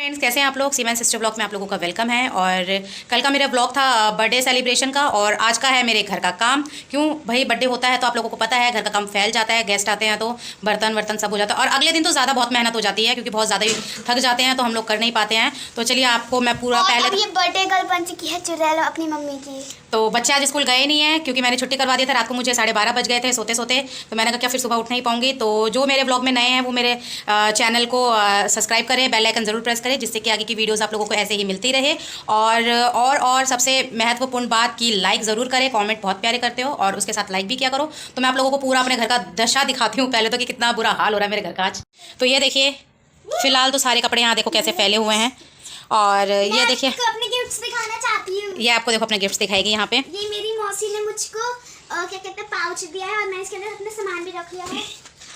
Friends, कैसे हैं आप लोग। सीमेंट सिस्टर ब्लॉग में आप लोगों का वेलकम है। और कल का मेरा ब्लॉग था बर्थडे सेलिब्रेशन का, और आज का है मेरे घर का काम। क्यों भाई, बर्थडे होता है तो आप लोगों को पता है घर का काम फैल जाता है, गेस्ट आते हैं तो बर्तन वर्तन सब हो जाता है। और अगले दिन तो ज़्यादा बहुत मेहनत हो जाती है क्योंकि बहुत ज़्यादा ही थक जाते हैं तो हम लोग कर नहीं पाते हैं। तो चलिए आपको मैं पूरा पहले ये बर्थडे गर्ल बन चुकी है चुड़ैल अपनी मम्मी की। तो बच्चे आज स्कूल गए नहीं है क्योंकि मैंने छुट्टी करवा दिया था। रात को मुझे 12:30 बज गए थे सोते सोते, तो मैंने कहा क्या फिर सुबह उठ नहीं पाऊंगी। तो जो मेरे ब्लॉग में नए हैं वो मेरे चैनल को सब्सक्राइब करें, बेल आइकन ज़रूर प्रेस करें जिससे कि आगे की वीडियोस आप लोगों को ऐसे ही मिलती रहे। और सबसे महत्वपूर्ण बात की लाइक ज़रूर करें, कॉमेंट बहुत प्यारे करते हो और उसके साथ लाइक भी किया करो। तो मैं आप लोगों को पूरा अपने घर का दशा दिखाती हूँ पहले तो कि कितना बुरा हाल हो रहा है मेरे घर का आज। तो ये देखिए, फिलहाल तो सारे कपड़े यहाँ देखो कैसे फैले हुए हैं। और ये देखिए, अपने गिफ्ट्स दिखाना चाहती हूँ। ये आपको देखो अपने गिफ्ट्स दिखाएगी यहाँ पे। ये मेरी मौसी ने मुझको क्या कहते हैं पाउच दिया है और मैं इसके अंदर अपना सामान भी रख लिया है।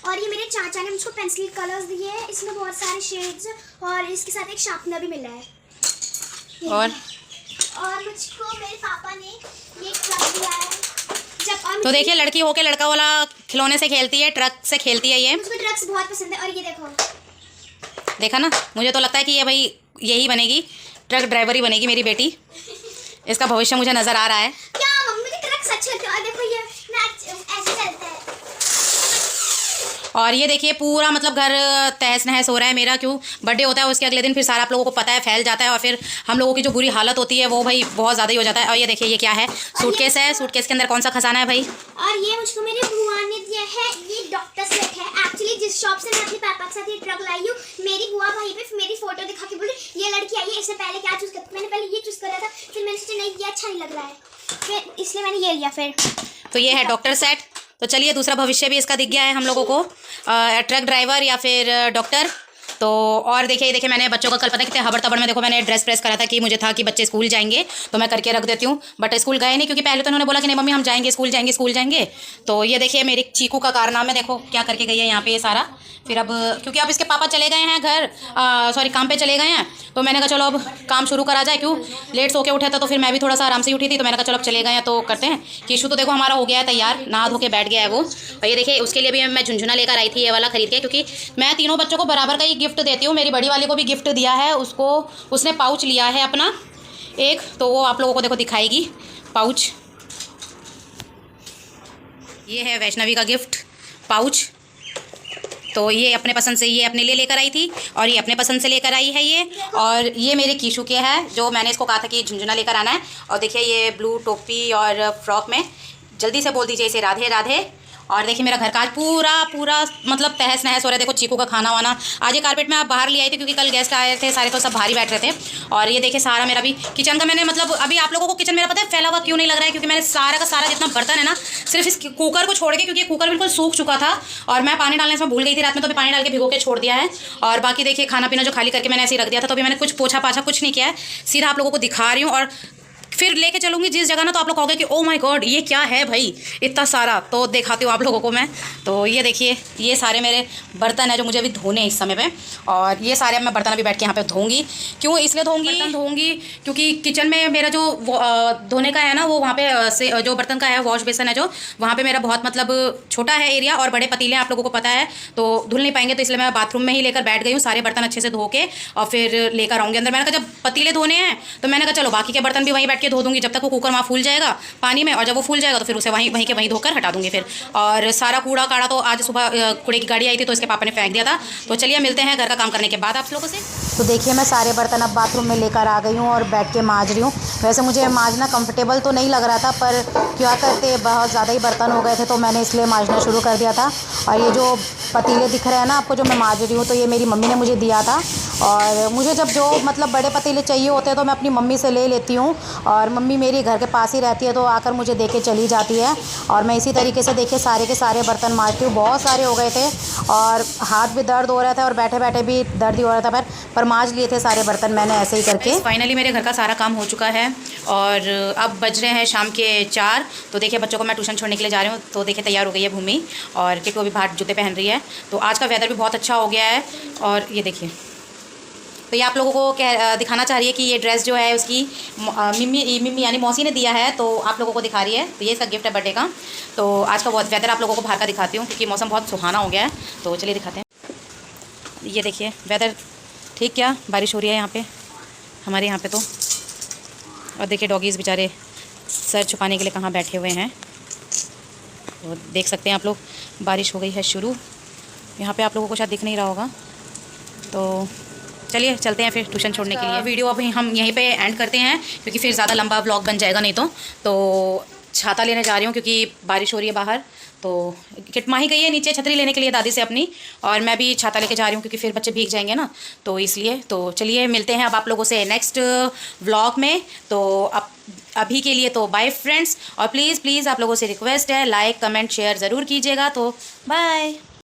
और ये मेरे चाचा ने मुझको पेंसिल कलर्स दिए हैं, इसमें बहुत सारे शेड्स और इसके साथ एक शार्पनर भी मिला है। और मुझको मेरे पापा ने ये ट्रक दिया है। तो देखिए, लड़की होके लड़का वाला खिलौने से खेलती है, ट्रक से खेलती है। ये मुझको ट्रक्स बहुत पसंद है। और ये देखो, देखा ना, मुझे तो लगता है कि ये भाई यही बनेगी, ट्रक ड्राइवर ही बनेगी मेरी बेटी। इसका भविष्य मुझे नज़र आ रहा है। क्या मम्मी के ट्रक्स अच्छे लगते हैं। और देखो ये ऐसे चलता है। और ये देखिए पूरा मतलब घर तहस नहस हो रहा है मेरा। क्यों, बर्थडे होता है उसके अगले दिन फिर सारा आप लोगों को पता है फैल जाता है और फिर हम लोगों की जो बुरी हालत होती है वो भाई बहुत ज़्यादा ही हो जाता है। और ये देखिए, ये क्या है, सूटकेस है। सूटकेस के अंदर कौन सा खजाना है भाई। और ये मुझको मेरे बुआ ने दिया है, ये डॉक्टर सेट है। एक्चुअली जिस शॉप से मैं अपने पापा के साथ ये ट्रक लाई हूँ, मेरी बुआ भाई पे मेरी फोटो दिखा के बोली ये लड़की आई है, इससे पहले क्या चूज करती। मैंने पहले ये चूज करा था, फिर मैंने सोचा नहीं ये अच्छा नहीं लग रहा है, फिर इसलिए मैंने ये लिया। फिर तो ये है डॉक्टर सेट। तो चलिए, दूसरा भविष्य भी इसका दिख गया है हम लोगों को, ट्रक ड्राइवर या फिर डॉक्टर। तो और देखिए, देखिए मैंने बच्चों का कल पता कितने हबड़ तबड़ में देखो मैंने ड्रेस प्रेस करा था कि मुझे था कि बच्चे स्कूल जाएंगे तो मैं करके रख देती हूँ, बट स्कूल गए नहीं क्योंकि पहले तो उन्होंने बोला कि नहीं मम्मी हम जाएंगे स्कूल जाएंगे स्कूल जाएंगे। तो ये देखिए मेरी चीकू का कारनामा है, देखो क्या करके गई है यहाँ पे ये सारा। फिर अब क्योंकि अब इसके पापा चले गए हैं घर, सॉरी काम पे चले गए हैं, तो मैंने कहा चलो अब काम शुरू करा जाए। क्यों, लेट सो के उठा था तो फिर मैं भी थोड़ा सा आराम से उठी थी, तो मैंने कहा चलो अब चले गए हैं तो करते हैं। कीशु तो देखो हमारा हो गया है तैयार, नहा धो के बैठ गया है वो। और ये देखिए उसके लिए भी मैं झुंझुना लेकर आई थी, ये वाला खरीद के, क्योंकि मैं तीनों बच्चों को बराबर का ही गिफ्ट देती हूँ। मेरी बड़ी वाली को भी गिफ्ट दिया है, उसको उसने पाउच लिया है अपना एक, तो वो आप लोगों को देखो दिखाएगी पाउच। ये है वैष्णवी का गिफ्ट पाउच। तो ये अपने पसंद से ये अपने लिए लेकर आई थी और ये अपने पसंद से लेकर आई है ये। और ये मेरे कीशु के है जो मैंने इसको कहा था कि झुंझुना लेकर आना है। और देखिए ये ब्लू टोपी और फ्रॉक में, जल्दी से बोल दीजिए इसे राधे राधे। और देखिए मेरा घर का आज पूरा मतलब तहस नहस हो रहा है। देखो चीकू का खाना वाना आज ये कारपेट में आप बाहर ले आई थी क्योंकि कल गेस्ट आए थे सारे, तो सब भारी बैठ रहे थे। और ये देखिए सारा मेरा भी किचन का, मैंने मतलब अभी आप लोगों को किचन मेरा पता है फैला हुआ क्यों नहीं लग रहा है, क्योंकि मैंने सारा का सारा जितना बर्तन है ना सिर्फ इस कुकर को छोड़ के, क्योंकि कुकर बिल्कुल सूख चुका था और मैं पानी डालने इसमें भूल गई थी रात में, तो भी पानी डाल के भिगो के छोड़ दिया है। और बाकी देखिए खाना पीना जो खाली करके मैंने ऐसे ही रख दिया था, तो अभी मैंने कुछ पोछा पाछा कुछ नहीं किया है, सीधा आप लोगों को दिखा रही हूँ। और फिर लेके चलूँगी जिस जगह ना, तो आप लोग कहोगे कि ओ माय गॉड ये क्या है भाई इतना सारा, तो दिखाती हूँ आप लोगों को मैं। तो ये देखिए ये सारे मेरे बर्तन है जो मुझे अभी धोने इस समय पे, और ये सारे अब मैं बर्तन अभी बैठ के यहाँ पे धोऊंगी। क्यों इसलिए धोऊंगी क्योंकि किचन में मेरा जो धोने का है ना वो वहाँ पे से जो बर्तन का है वॉश बेसन है जो, वहाँ पर मेरा बहुत मतलब छोटा है एरिया और बड़े पतीले आप लोगों को पता है तो धुल नहीं पाएंगे, तो इसलिए मैं बाथरूम में ही लेकर बैठ गई हूँ सारे बर्तन अच्छे से धो के और फिर लेकर आऊँगी अंदर। मैंने कहा जब पतीले धोने हैं तो मैंने कहा चलो बाकी के बर्तन भी वहीं बैठ के धो दूँगी जब तक वो कुकर वहाँ फूल जाएगा पानी में, और जब वो फूल जाएगा तो फिर उसे वहीं के वहीं धोकर हटा दूँगी फिर। और सारा कूड़ा काड़ा तो आज सुबह कूड़े की गाड़ी आई थी तो इसके पापा ने फेंक दिया था। तो चलिए मिलते हैं घर का काम करने के बाद आप लोगों से। तो देखिए मैं सारे बर्तन अब बाथरूम में लेकर आ गई हूँ और बैठ के मांज रही हूँ। वैसे मुझे मांजना कंफर्टेबल तो नहीं लग रहा था, पर क्या करते बहुत ज़्यादा ही बर्तन हो गए थे तो मैंने इसलिए मांजना शुरू कर दिया था। और ये जो पतीले दिख रहे हैं ना आपको जो मैं मांज रही हूँ, तो ये मेरी मम्मी ने मुझे दिया था। और मुझे जब जो मतलब बड़े पतीले चाहिए होते हैं तो मैं अपनी मम्मी से ले लेती हूँ, और मम्मी मेरी घर के पास ही रहती है तो आकर मुझे दे के चली जाती है। और मैं इसी तरीके से देखिए सारे के सारे बर्तन मांजती हूँ। बहुत सारे हो गए थे और हाथ भी दर्द हो रहा था और बैठे बैठे भी दर्द ही हो रहा था, पर मांज लिए थे सारे बर्तन मैंने ऐसे ही करके। फाइनली मेरे घर का सारा काम हो चुका है और अब बज रहे हैं शाम के 4। तो देखिए बच्चों को मैं ट्यूशन छोड़ने के लिए जा रही हूँ। तो देखिए तैयार हो गई है भूमि और किटू अभी बाहर जूते पहन रही है। तो आज का वेदर भी बहुत अच्छा हो गया है। और ये देखिए, तो ये आप लोगों को दिखाना चाह रही है कि ये ड्रेस जो है उसकी मिम्मी यानी मौसी ने दिया है, तो आप लोगों को दिखा रही है। तो ये इसका गिफ्ट है बर्थडे का। तो आज का बहुत वेदर आप लोगों को बाहर का दिखाती हूँ क्योंकि मौसम बहुत सुहाना हो गया है। तो चलिए दिखाते हैं। ये देखिए वेदर ठीक, क्या बारिश हो रही है यहाँ पे, हमारे यहाँ पे तो। और देखिए डॉगीज़ बेचारे सर छुपाने के लिए कहाँ बैठे हुए हैं। तो देख सकते हैं आप लोग, बारिश हो गई है शुरू। यहाँ पे आप लोगों को शायद दिख नहीं रहा होगा। तो चलिए चलते हैं फिर ट्यूशन छोड़ने के लिए। वीडियो अभी हम यहीं पे एंड करते हैं क्योंकि फिर ज़्यादा लंबा व्लॉग बन जाएगा नहीं तो छाता लेने जा रही हूँ क्योंकि बारिश हो रही है बाहर। तो किटमाही गई है नीचे छतरी लेने के लिए दादी से अपनी, और मैं भी छाता लेके जा रही हूँ क्योंकि फिर बच्चे भीग जाएंगे ना, तो इसलिए। तो चलिए मिलते हैं अब आप लोगों से नेक्स्ट व्लॉग में। तो अब अभी के लिए तो बाय फ्रेंड्स, और प्लीज़ आप लोगों से रिक्वेस्ट है लाइक कमेंट शेयर ज़रूर कीजिएगा। तो बाय।